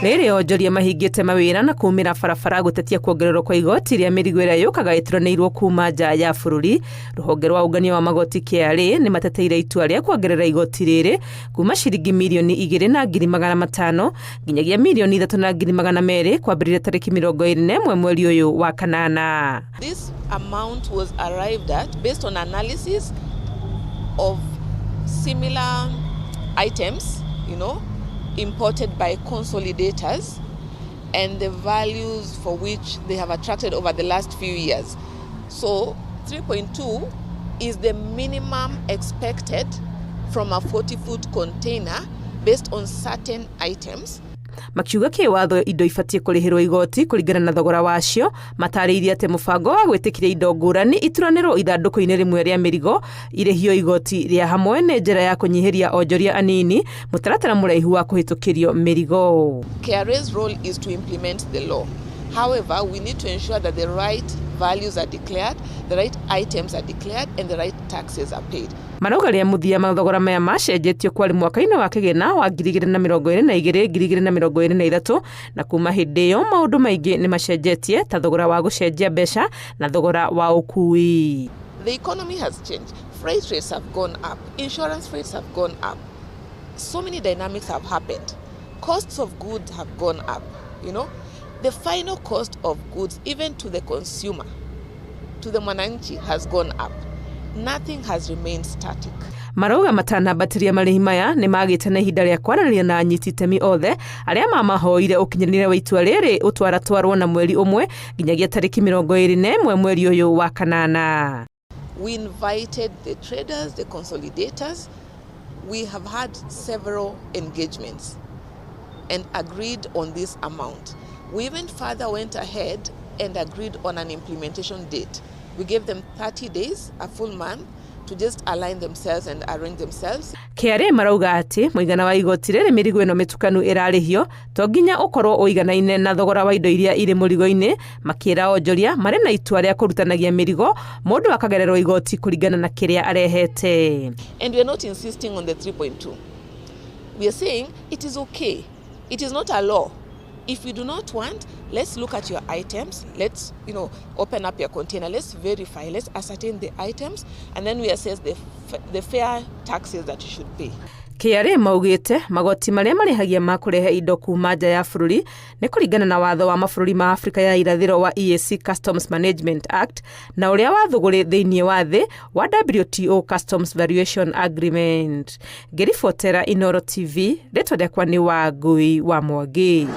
rĩrĩa onjoria mahingĩte mawĩra na kumĩra barabara gũtetia kuongererwo kwa igoti rĩa mĩrigo ĩrĩa yũkaga ĩturanĩirwo kuma nja ya bũrũri, rũhonge rwa ũngania wa magoti KRA nĩ mateteire itua rĩa kuongerera igoti rĩrĩ kuma ciringi mirioni 2.5 nginyagia mirioni 3.2 kwambĩrĩria tarĩki 21 mweri ũyũ wa kanana. This amount was arrived at based on analysis of similar items, imported by consolidators and the values for which they have attracted over the last few years. So 3.2 is the minimum expected from a 40-foot container based on certain items. Makiuga kĩwatho indo ibatie kũrĩhĩrwo igoti kũringana na thogora wacio, matarĩirie atĩ mũbango wa gwĩtĩkĩria indo ngũrani ituranĩrwo ithandũkũ-inĩ rĩmwe rĩa mĩrigo irĩhio igoti rĩa hamwe nĩ njĩra ya kũnyihiria onjoria anini mũtaratara mũraihu wa kũhĩtũkĩrio mĩrigo. KRA's role is to implement the law. However, we need to ensure that the right values are declared, the right items are declared, and the right taxes are paid. Marauga rĩa mũthia mathogora maya macenjetio kwari mwaka-inĩ wa kĩgĩna wa 2022-2023 na kuma hĩndĩ ĩyo maũndũ maingĩ nĩ macenjetie ta thogora wa gũcenjia mbeca na thogora wa ũkui. The economy has changed. Freight rates have gone up. Insurance rates have gone up. So many dynamics have happened. Costs of goods have gone up, The final cost of goods, even to the consumer, to the mwananchi, has gone up. Nothing has remained static. Marauga matanambatiria marĩhi maya nĩ magĩte na ihinda rĩa kwaranĩria na anyiti itemi othe arĩa mamahoire ũkinyanĩria wa itua rĩrĩ ũtwaratwarwo na mweri ũmwe nginyagia tarĩki 21 mweri ũyũ wa kanana. We invited the traders, the consolidators. We have had several engagements and agreed on this amount. We even further went ahead and agreed on an implementation date. We gave them 30 days, a full month, to just align themselves and arrange themselves. KRA marauga atĩ mũigana wa igoti rĩrĩ mĩrigo ĩno mĩtukanu ĩrarĩhio to nginya ũkorwo ũiganaine na thogora wa indo iria irĩ mũrigo-inĩ, makĩra onjoria marĩ na itua rĩa kũrutanagia mĩrigo mũndũ akagererwo igoti kũringana na kĩrĩa arehete. And we are not insisting on the 3.2. We are saying it is okay. It is not a law. If you do not want, let's look at your items. Let's, open up your container. Let's verify. Let's ascertain the items, and then we assess the fair taxes that you should pay. KRA maugĩte magoti marĩa marĩhagia ma kũrehe indo kuma nja ya bũrũri nĩ kũringana na watho wa mabũrũri ma Afrika ya irathĩro wa EAC Customs Management Act na ũrĩa wathũgũrĩ thĩinĩ wa thĩ wa WTO Customs Variation Agreement. Ngĩribotera Inooro TV, rĩtwa rĩakwa nĩ Wangũi wa Mwangi.